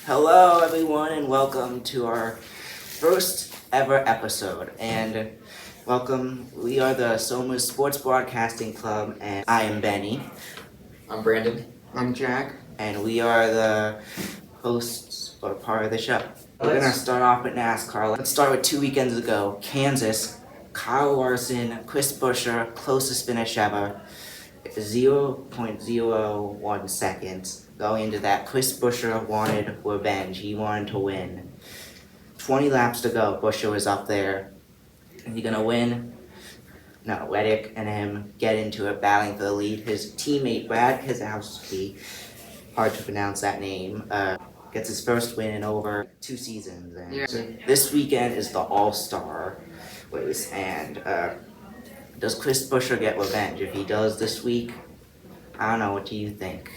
Hello, everyone, and welcome to our first ever episode. And welcome, we are the Soma Sports Broadcasting Club, and I am Benny. I'm Brandon. I'm Jack. And we are the hosts or part of the show. We're gonna start off with NASCAR. Let's start with 2 weekends ago. Kansas, Kyle Larson, Chris Buescher, closest finish ever. 0.01 seconds. Going into that, Chris Buescher wanted revenge. He wanted to win. 20 laps to go. Buescher was up there. Is he gonna win? No, Reddick and him get into it, battling for the lead. His teammate Brad Keselowski, hard to pronounce that name, gets his first win in over 2 seasons. And Yeah. so this weekend is the All-Star race, and does Chris Buescher get revenge? If he does this week, I don't know. What do you think?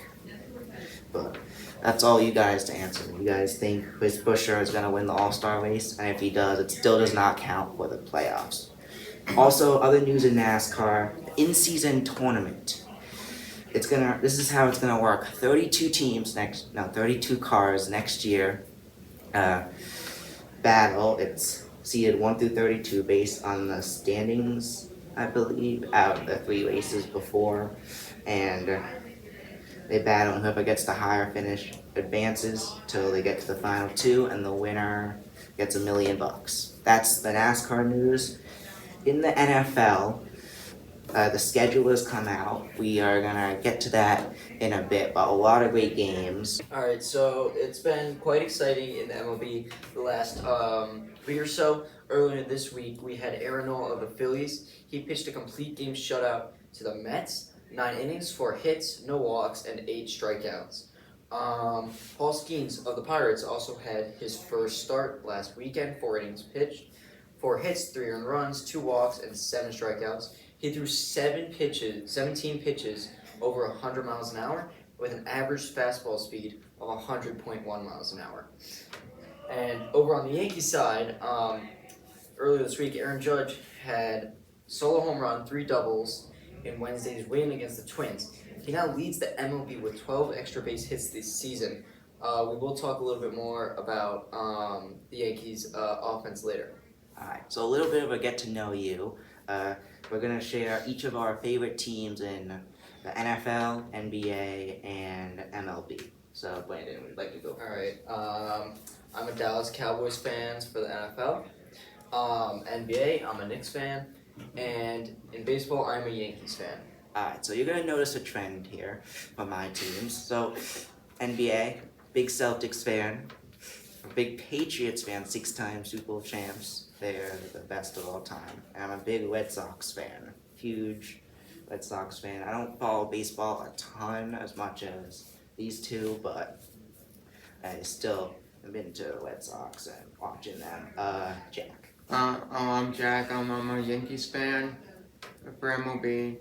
But that's all you guys to answer. You guys think Chris Buescher is gonna win the All-Star race, and if he does, it still does not count for the playoffs. Also, other news in NASCAR: in-season tournament. This is how it's gonna work. 32 cars next year. Battle. It's seeded 1 through 32 based on the standings, I believe, out of the 3 races before, and they battle, and whoever gets the higher finish advances till they get to the final 2, and the winner gets $1 million. That's the NASCAR news. In the NFL, the schedule has come out. We are gonna get to that in a bit, but a lot of great games. Alright, so it's been quite exciting in the MLB the last week or so. Earlier this week, we had Aaron Nola of the Phillies. He pitched a complete game shutout to the Mets. 9 innings, 4 hits, no walks, and 8 strikeouts. Paul Skeens of the Pirates also had his first start last weekend. 4 innings pitched, 4 hits, 3 earned runs, 2 walks, and 7 strikeouts. He threw 17 pitches over 100 miles an hour with an average fastball speed of 100.1 miles an hour. And over on the Yankees side, earlier this week, Aaron Judge had solo home run, 3 doubles in Wednesday's win against the Twins. He now leads the MLB with 12 extra base hits this season. We will talk a little bit more about the Yankees' offense later. Alright, so a little bit of a get to know you. We're gonna share each of our favorite teams in the NFL, NBA, and MLB. So Brandon, would you like to go? Alright, I'm a Dallas Cowboys fan for the NFL. NBA, I'm a Knicks fan. And in baseball, I'm a Yankees fan. Alright, so you're gonna notice a trend here for my teams. So NBA, big Celtics fan, a big Patriots fan, 6-time Super Bowl champs. They're the best of all time. And I'm a big Red Sox fan, huge Red Sox fan. I don't follow baseball a ton as much as these two, but I still have been to the Red Sox and watching them. Jack. I'm Jack. I'm a Yankees fan. For MLB,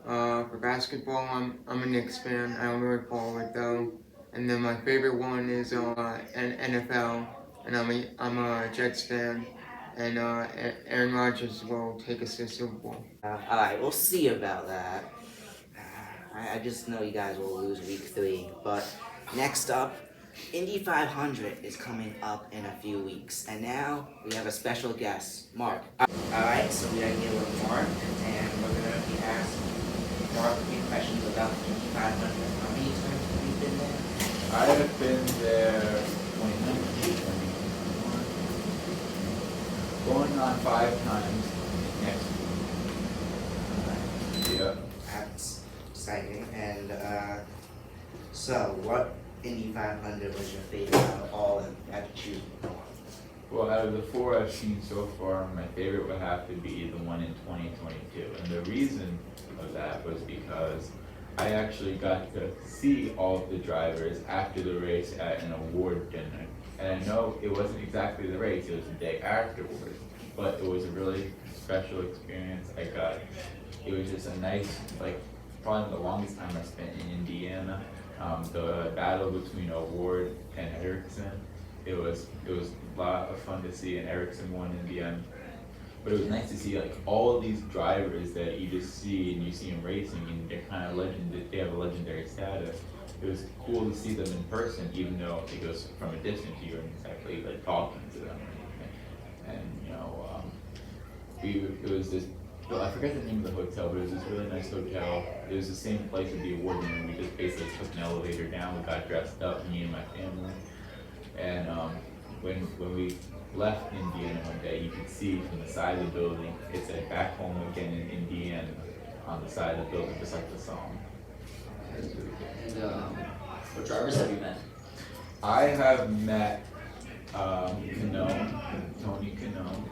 for basketball, I'm a Knicks fan. I don't really follow it though. And then my favorite one is NFL, and I'm a Jets fan. And Aaron Rodgers will take us to the Super Bowl. Alright, we'll see about that. I just know you guys will lose week 3. But next up, Indy 500 is coming up in a few weeks. And now we have a special guest, Mark. Alright, so we are here with Mark, and we're going to be asking Mark a few questions about Indy 500. How many times have you been there? I have been there 2019, going on 5 times next week. Yeah. That's exciting. And so what Indy 500 was your favorite out of all of them? You had to choose one. Well, out of the 4 I've seen so far, my favorite would have to be the one in 2022. And the reason of that was because I actually got to see all of the drivers after the race at an award dinner. And I know it wasn't exactly the race, it was the day afterwards. But it was a really special experience. It was just a nice, probably the longest time I spent in Indiana. The battle between Award and Erickson, it was a lot of fun to see, and Erickson won in the end. But it was nice to see all of these drivers that you just see, and you see them racing, and they're kind of they have a legendary status. it was cool to see them in person, even though it goes from a distance. You weren't exactly like talking to them or anything. And it was this. Well, I forget the name of the hotel, but it was this really nice hotel. It was the same place with the award room. We just basically took an elevator down. We got dressed up, me and my family. And when we left Indiana one day, you could see from the side of the building, it said "Back Home Again in Indiana" on the side of the building, just like the song. It was really good. And what drivers have you met? I have met Tony Canone.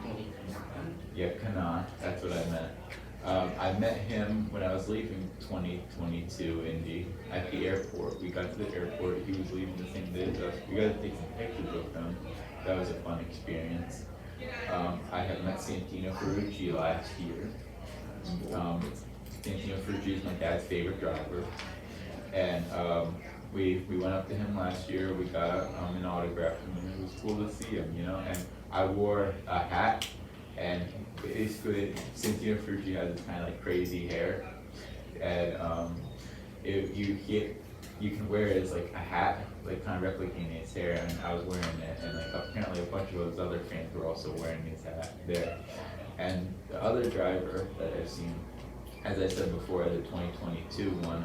Yeah, Kanan, that's what I met. I met him when I was leaving 2022 Indy at the airport. We got to the airport, he was leaving the same day as us. We got to take some pictures with him. That was a fun experience. I have met Santino Ferrucci last year. Santino Ferrucci is my dad's favorite driver. And we went up to him last year, we got an autograph from him. It was cool to see him, and I wore a hat. And basically, Santino Ferrucci has this kind of like crazy hair, and you can wear it as like a hat, like kind of replicating his hair. And I was wearing it, and like apparently a bunch of those other fans were also wearing his hat there. And the other driver that I've seen, as I said before, the 2022 one,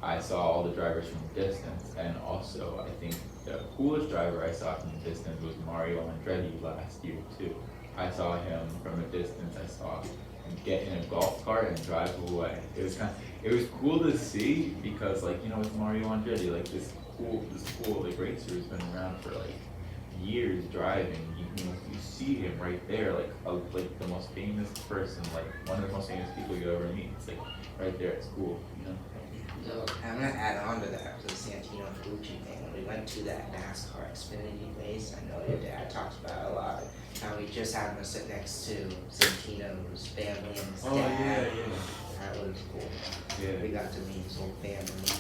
I saw all the drivers from a distance, and also I think the coolest driver I saw from a distance was Mario Andretti last year too. I saw him from a distance. I saw him get in a golf cart and drive away. It was cool to see because it's Mario Andretti, like this cool like racer who's been around for like years driving. You see him right there, like the most famous person, like one of the most famous people you ever meet. It's like right there at school, I'm gonna add on to that, to the Santino Ferrucci thing. When we went to that Nascar Xfinity race, I know your dad talks about it a lot. How we just happened to sit next to Santino's family and his dad. Yeah. That was cool. Yeah. We got to meet his whole family.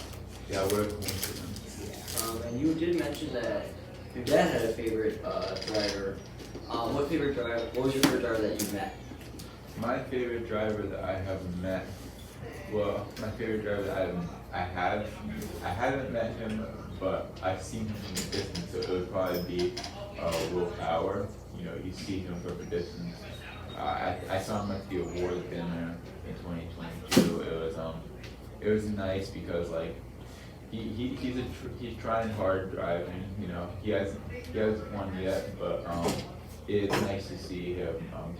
Yeah, what a coincidence. Yeah. And you did mention that your dad had a favorite driver. What was your favorite driver that you met? My favorite driver that I have met. Well, my favorite driver that I haven't met him, but I've seen him from a distance, so it would probably be Will Power. You see him from a distance. I saw him at the award dinner in 2022. It was nice because he's trying hard driving. He hasn't won yet, but it's nice to see him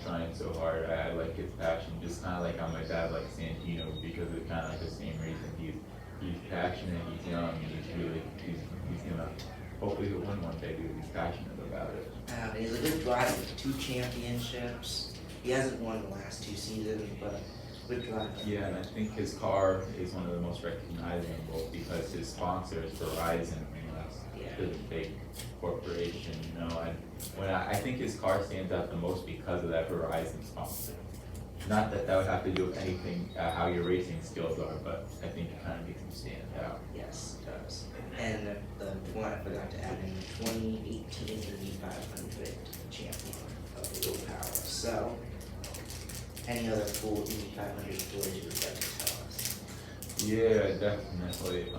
trying so hard. I like his passion, just kind of like how my dad likes Santino, because it's kind of like the same reason. He's passionate, he's young, and he's gonna hopefully he'll win one day because he's passionate about it. He's a good driver with 2 championships. He hasn't won the last 2 seasons, but good driver. Yeah, and I think his car is one of the most recognizable because his sponsor is Verizon. The big corporation, I think his car stands out the most because of that Verizon sponsor. Not that would have to do with anything, how your racing skills are, but I think it kind of makes him stand out. Yes, it does. And the one I forgot to add in, the 2018 Indy 500 champion of Will Power. So, any other cool Indy 500 stories you would like to tell us? Yeah, definitely.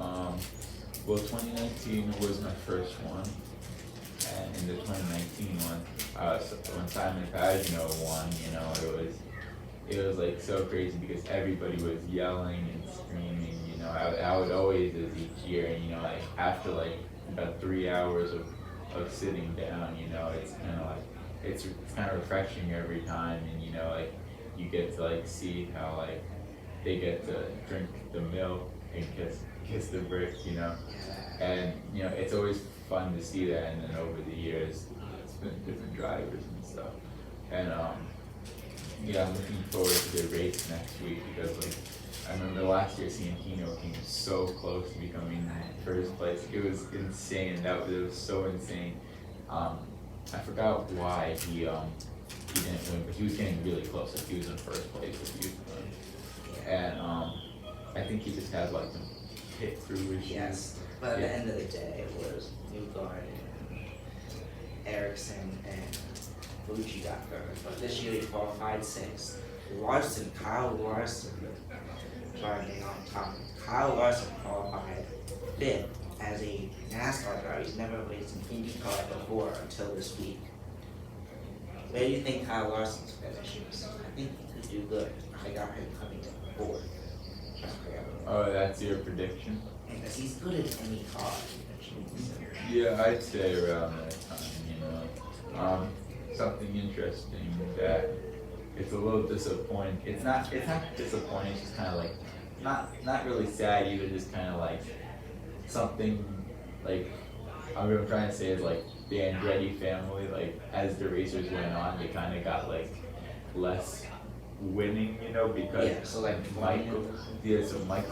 Well, 2019 was my first one, and in the 2019 one, when Simon Pagino won, it was like so crazy because everybody was yelling and screaming. I would always, as each year, and after about 3 hours of sitting down, it's kind of it's kind of refreshing every time, and you get to see how they get to drink the milk and kiss the brick, and it's always fun to see that. And then over the years, it's been different drivers and stuff, and I'm looking forward to the race next week because I remember last year Santino came so close to becoming first place. It was insane. It was so insane. I forgot why he didn't win, but he was getting really close. He was in first place if he won. And I think he just had some hit through issues. Yes, but at the end of the day, it was Newgarden, Erickson, and Fuji got first. But this year he qualified 6th. Kyle Larson, driving on top. Kyle Larson qualified fifth as a NASCAR driver. He's never raced an Indy car before until this week. Where do you think Kyle Larson's finishes? I think he could do good. I got him coming in fourth. Oh, that's your prediction? Because he's good at any car. Yeah, I'd say around that time, you know. Something interesting that it's a little disappointing. It's not disappointing, it's just kinda like not really sad either, just kinda like something like what I'm trying to say is like the Andretti family, like as the racers went on, they kinda got like less winning, you know, because Yeah, so like Michael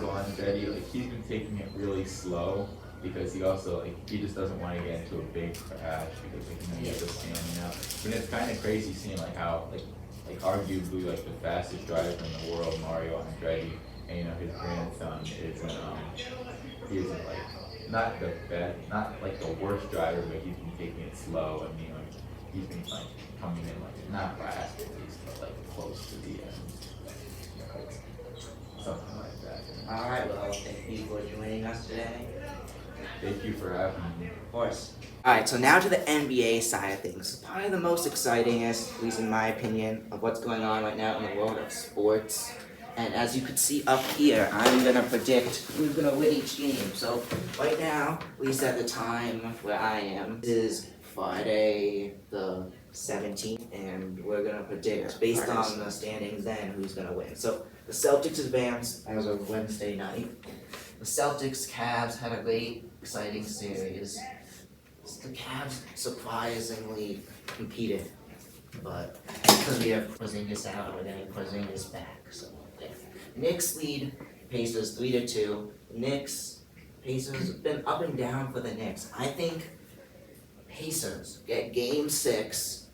Andretti, like he's been taking it really slow because he also he just doesn't want to get into a big crash because like, you know, he's just standing out. But it's kind of crazy seeing like how like arguably like the fastest driver in the world, Mario Andretti, and you know his grandson isn't like not the best, not like the worst driver, but he's been taking it slow and you know he's been like coming in like not fast at least, but like close to the end, you know, like, something like that. Alright, well, thank you for joining us today. Thank you for having me. Of course. Alright, so now to the NBA side of things. Probably the most excitingest, at least in my opinion, of what's going on right now in the world of sports. And as you can see up here, I'm gonna predict who's gonna win each game. So right now, at least at the time where I am, is Friday the 17th, and we're gonna predict based on the standings then who's gonna win. So the Celtics advanced as of Wednesday night. The Celtics Cavs had a great, exciting series. The Cavs surprisingly competed, but because we have Porzingis out, we're getting Porzingis back. So yeah. Knicks lead Pacers 3-2. Pacers have been up and down for the Knicks. I think Pacers get game 6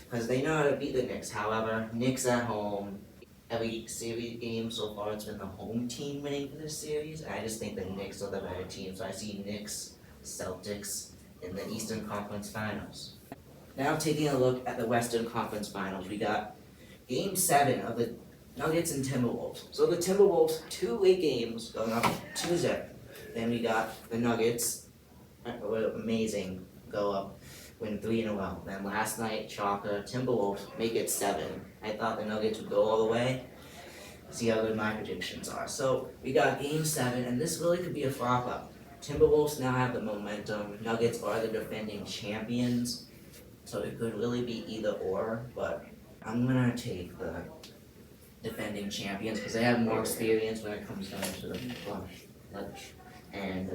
because they know how to beat the Knicks. However, Knicks at home. Every series game so far, it's been the home team winning for this series. And I just think the Knicks are the better team. So I see Knicks, Celtics in the Eastern Conference Finals. Now taking a look at the Western Conference Finals, we got Game 7 of the Nuggets and Timberwolves. So the Timberwolves, 2 late games going up 2-0. Then we got the Nuggets, amazing, go up, win 3 in a row. Then last night, shocker, Timberwolves make it 7. I thought the Nuggets would go all the way. See how good my predictions are. So we got Game 7, and this really could be a flop up. Timberwolves now have the momentum. Nuggets are the defending champions, so it could really be either or. But I'm gonna take the defending champions because they have more experience when it comes down to the clutch. And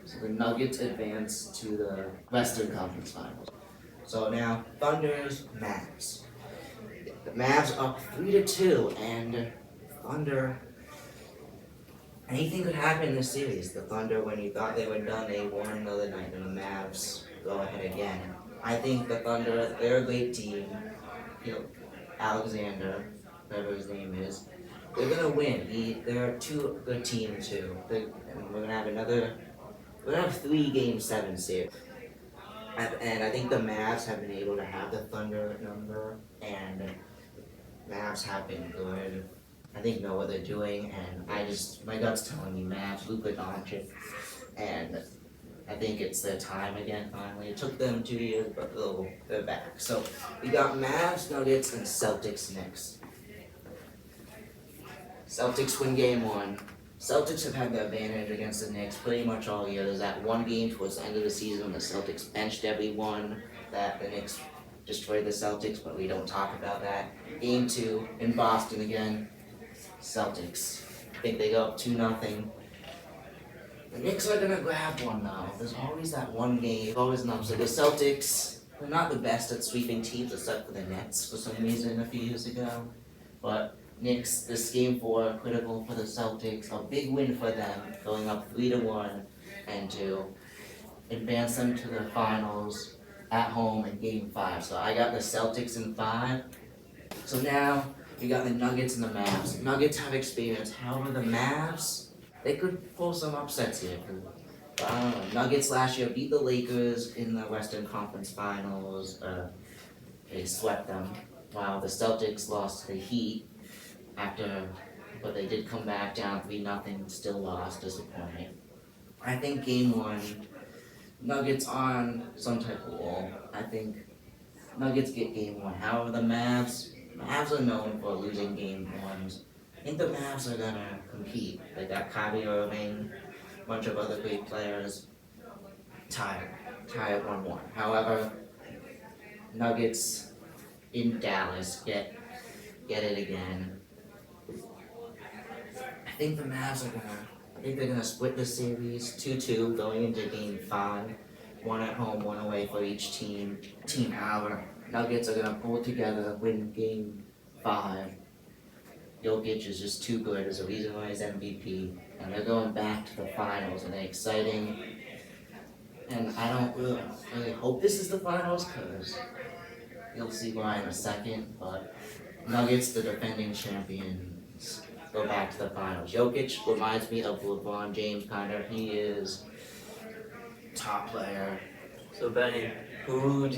so the Nuggets advance to the Western Conference Finals. So now Thunder's Mavs. The Mavs up 3-2, and Thunder. Anything could happen in this series. The Thunder, when you thought they were done, they won the other night, and the Mavs go ahead again. I think the Thunder, they're a great team. You know, Alexander, whatever his name is, they're gonna win. They're 2 good teams too. And we're gonna have 3 Game 7 series. And I think the Mavs have been able to have the Thunder number, and Mavs have been good. I think know what they're doing, and my gut's telling me Mavs, Luka Doncic, and I think it's their time again finally. It took them 2 years, but they're back. So we got Mavs, Nuggets, and Celtics next. Celtics win Game 1. Celtics have had the advantage against the Knicks pretty much all year. There's that one game towards the end of the season when the Celtics benched everyone that the Knicks destroyed the Celtics, but we don't talk about that. Game 2 in Boston again. Celtics. I think they go up 2-0. The Knicks are gonna grab one though. There's always that one game, always an upset. The Celtics, they're not the best at sweeping teams except for the Nets for some reason a few years ago. But Knicks, this Game 4, critical for the Celtics. A big win for them, going up 3-1, and to advance them to the finals at home in Game 5. So I got the Celtics in 5. So now we got the Nuggets and the Mavs. Nuggets have experience. However, the Mavs, they could pull some upsets here. But I don't know. Nuggets last year beat the Lakers in the Western Conference Finals. They swept them. While the Celtics lost to the Heat but they did come back down 3-0, still lost, disappointing. I think game one, Nuggets on some type of wall. I think Nuggets get game one. However, Mavs are known for losing game ones. I think the Mavs are gonna compete. They got Kyrie Irving, a bunch of other great players. Tie at 1-1. However, Nuggets in Dallas get it again. I think they're gonna split the series 2-2 going into game 5. One at home, one away for each team. However, Nuggets are gonna pull together, win game 5. Jokic is just too good. There's a reason why he's MVP. And they're going back to the finals, and they're exciting. And I don't really hope this is the finals, because you'll see why in a second. But Nuggets, the defending champions, go back to the finals. Jokic reminds me of LeBron James, kind of. He is top player. So Benny, who's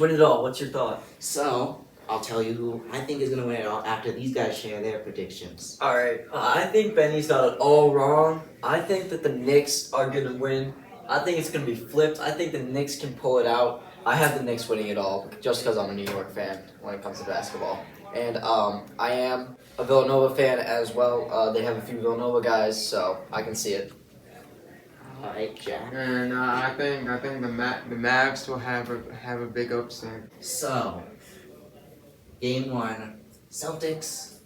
winning it all? What's your thought? So I'll tell you who I think is gonna win it all after these guys share their predictions. All right, I think Benny's got it all wrong. I think that the Knicks are gonna win. I think it's gonna be flipped. I think the Knicks can pull it out. I have the Knicks winning it all just because I'm a New York fan when it comes to basketball, and I am a Villanova fan as well. They have a few Villanova guys, so I can see it. Alright, Jack. And I think the Mavs will have a big upset. So, game 1, Celtics,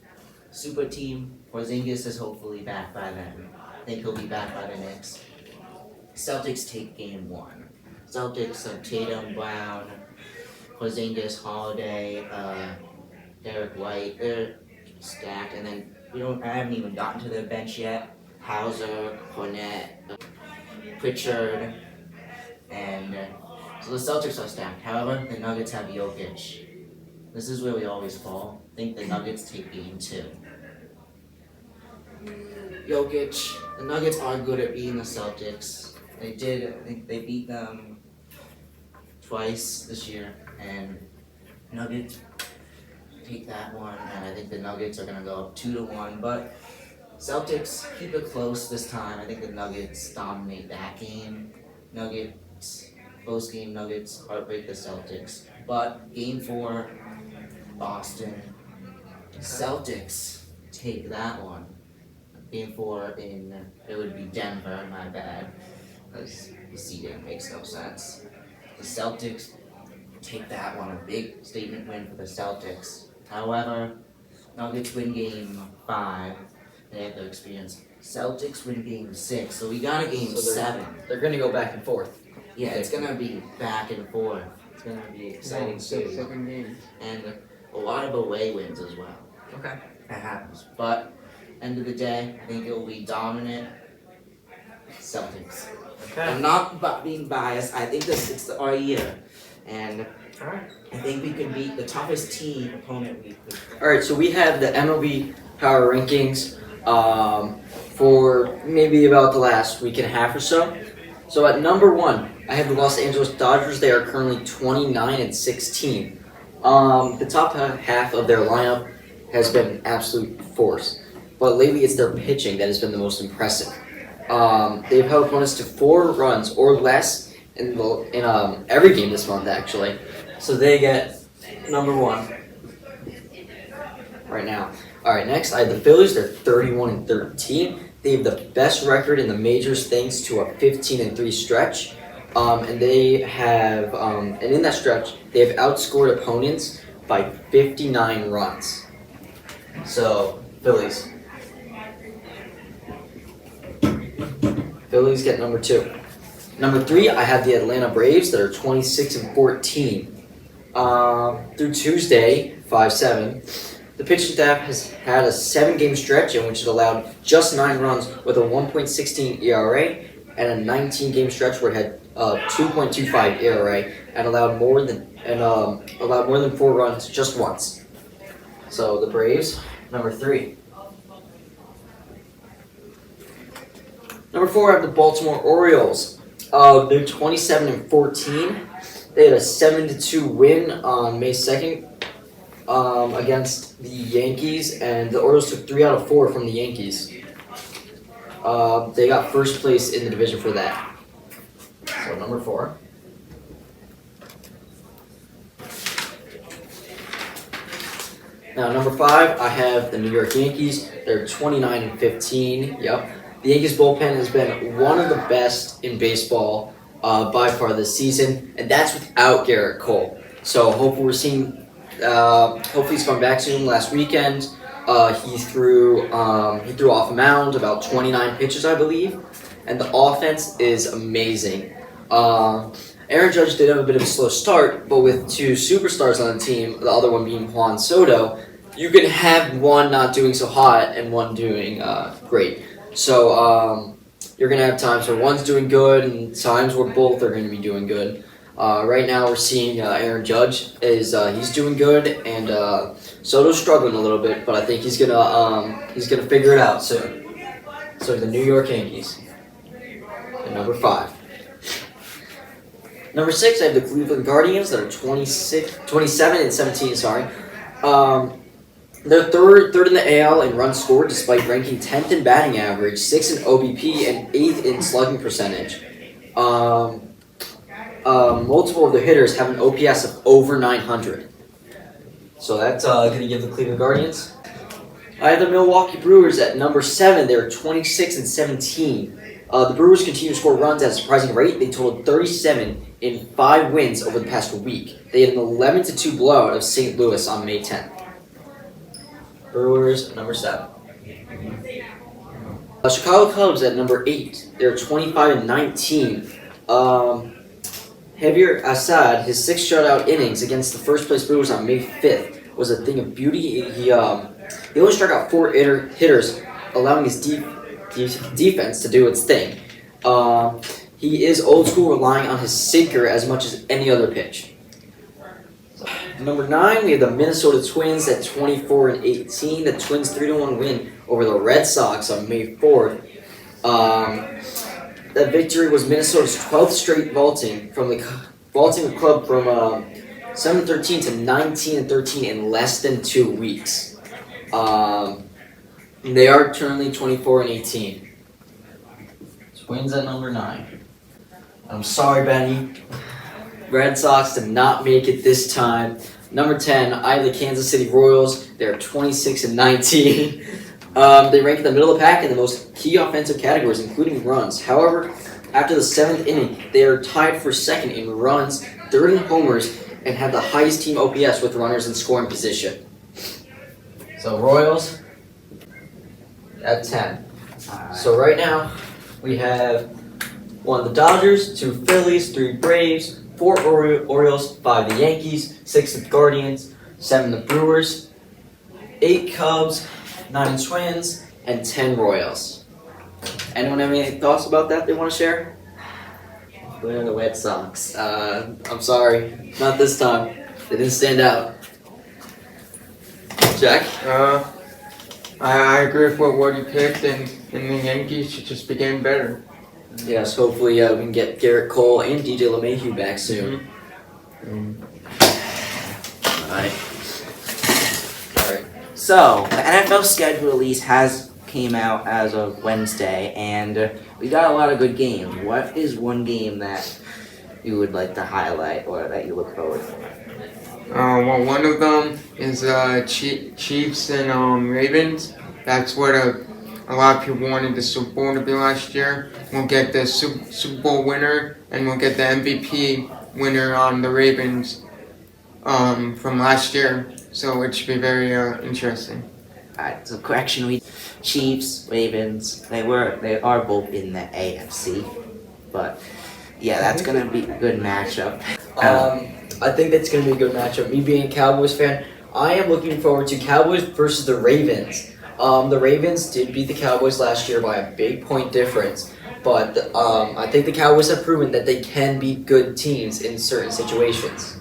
super team. Porzingis is hopefully back by then. I think he'll be back by the Knicks. Celtics take game 1. Celtics of Tatum, Brown, Porzingis, Holiday, Derek White. They're stacked, and then I haven't even gotten to their bench yet. Hauser, Cornette, Pritchard, and so the Celtics are stacked. However, the Nuggets have Jokic. This is where we always fall. I think the Nuggets take game 2. Jokic, the Nuggets are good at beating the Celtics. I think they beat them twice this year, and Nuggets take that one, and I think the Nuggets are gonna go up 2-1, but Celtics keep it close this time. I think the Nuggets dominate that game. Close game, Nuggets heartbreak the Celtics. But game 4, Boston. Celtics take that one. Game 4 it would be Denver, my bad, because the seeding makes no sense. The Celtics take that one, a big statement win for the Celtics. However, Nuggets win game 5. They have their experience. Celtics win game 6, so we got a game 7. They're gonna go back and forth. Yeah, it's gonna be back and forth. It's gonna be exciting too. 7 games. And a lot of away wins as well. Okay. That happens. But end of the day, I think it will be dominant Celtics. Okay. I'm not being biased. I think it's our year, and I think we can beat the toughest team opponent we could. All right, so we have the MLB Power Rankings for maybe about the last week and a half or so. So at number 1, I have the Los Angeles Dodgers. They are currently 29-16. The top half of their lineup has been an absolute force, but lately it's their pitching that has been the most impressive. They've held opponents to 4 runs or less in every game this month, actually. So they get number 1 right now. All right, next I have the Phillies. They're 31-13. They have the best record in the majors thanks to a 15-3 stretch. And they have, and in that stretch, they have outscored opponents by 59 runs. So, Phillies get number 2. Number 3, I have the Atlanta Braves that are 26-14. Through Tuesday, 5-7, the pitching staff has had a 7-game stretch in which it allowed just 9 runs with a 1.16 ERA, and a 19-game stretch where it had 2.25 ERA and allowed more than 4 runs just once. So the Braves, number 3. Number 4, I have the Baltimore Orioles. They're 27-14. They had a 7-2 win on May 2nd against the Yankees, and the Orioles took 3 out of 4 from the Yankees. They got first place in the division for that. So number 4. Now number 5, I have the New York Yankees. They're 29-15. Yep. The Yankees bullpen has been one of the best in baseball by far this season, and that's without Garrett Cole. So hopefully we're seeing. Hopefully he's coming back soon. Last weekend, he threw off a mound about 29 pitches, I believe, and the offense is amazing. Aaron Judge did have a bit of a slow start, but with 2 superstars on the team, the other one being Juan Soto, you can have one not doing so hot and one doing great. So you're going to have times where one's doing good and times where both are going to be doing good. Right now we're seeing Aaron Judge he's doing good, and Soto's struggling a little bit, but I think he's gonna figure it out soon. So the New York Yankees, and number 5. Number 6, I have the Cleveland Guardians that are 27-17. Sorry, they're third in the AL in runs scored, despite ranking 10th in batting average, 6th in OBP, and 8th in slugging percentage. Multiple of the hitters have an OPS of over 900. So that's going to give the Cleveland Guardians. I have the Milwaukee Brewers at number 7. They're 26-17. The Brewers continue to score runs at a surprising rate. They totaled 37 in 5 wins over the past week. They had an 11-2 blowout of St. Louis on May 10th. Brewers, number 7. Chicago Cubs at number 8. They're 25-19. Javier Assad, his 6 shutout innings against the first place Brewers on May 5th was a thing of beauty. He only struck out 4 hitters, allowing his defense to do its thing. He is old school, relying on his sinker as much as any other pitch. Number 9, we have the Minnesota Twins at 24-18. The Twins 3-1 win over the Red Sox on May 4th. That victory was Minnesota's 12th straight vaulting the club from 7-13 to 19-13 in less than 2 weeks. They are currently 24-18. Twins at number 9. I'm sorry, Benny. Red Sox did not make it this time. Number 10, I have the Kansas City Royals. They're 26-19. They rank in the middle of the pack in the most key offensive categories, including runs. However, after the 7th inning, they are tied for 2nd in runs, 3rd in homers, and have the highest team OPS with runners in scoring position. So Royals at 10. So right now, we have 1 the Dodgers, 2 Phillies, 3 Braves, 4 Orioles, 5 the Yankees, 6 the Guardians, 7 the Brewers, 8 Cubs, 9 Twins, and 10 Royals. Anyone have any thoughts about that they want to share? We're the Red Sox. I'm sorry, not this time. They didn't stand out. Jack? I agree with what you picked, and the Yankees should just be getting better. Yes, hopefully we can get Garrett Cole and DJ LeMahieu back soon. Alright. So, the NFL schedule release came out as of Wednesday, and we got a lot of good games. What is one game that you would like to highlight or that you look forward to? Well, one of them is Chiefs and Ravens. That's what a lot of people wanted the Super Bowl to be last year. We'll get the Super Bowl winner, and we'll get the MVP winner on the Ravens from last year. So it should be very interesting. Alright, so correction, Chiefs, Ravens, they are both in the AFC, but yeah, that's gonna be a good matchup. I think that's going to be a good matchup. Me being a Cowboys fan, I am looking forward to Cowboys versus the Ravens. The Ravens did beat the Cowboys last year by a big point difference, but I think the Cowboys have proven that they can beat good teams in certain situations.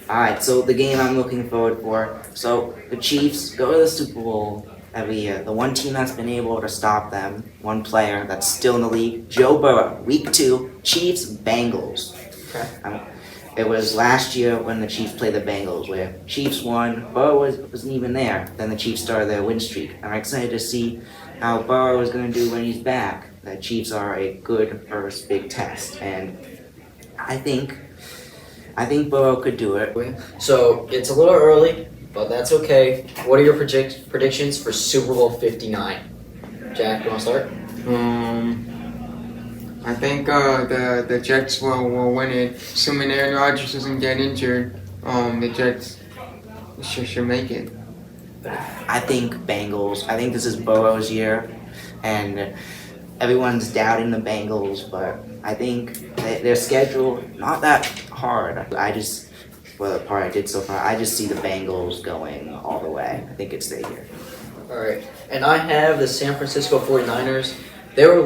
Alright, so the game I'm looking forward for. So the Chiefs go to the Super Bowl every year. The one team that's been able to stop them, one player that's still in the league, Joe Burrow. Week 2, Chiefs, Bengals. Okay. It was last year when the Chiefs played the Bengals, where Chiefs won, Burrow wasn't even there. Then the Chiefs started their win streak. I'm excited to see how Burrow is going to do when he's back. The Chiefs are a good first big test, and I think Burrow could do it. So it's a little early, but that's okay. What are your predictions for Super Bowl 59? Jack, you want to start? I think the Jets will win it. Assuming Aaron Rodgers doesn't get injured, the Jets should make it. I think Bengals. I think this is Burrow's year, and everyone's doubting the Bengals, but I think their schedule not that hard. For the part I did so far, I just see the Bengals going all the way. I think it's their year. All right. And I have the San Francisco 49ers. They were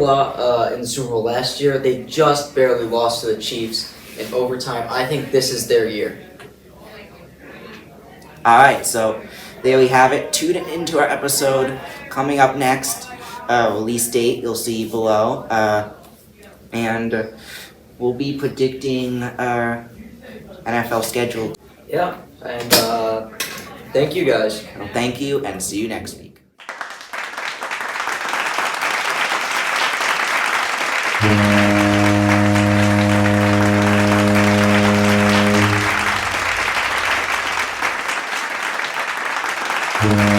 in the Super Bowl last year. They just barely lost to the Chiefs in overtime. I think this is their year. All right, so there we have it. Tune into our episode. Coming up next, release date you'll see below, and we'll be predicting our NFL schedule. Yeah. And thank you guys. Well, thank you, and see you next week. Yeah.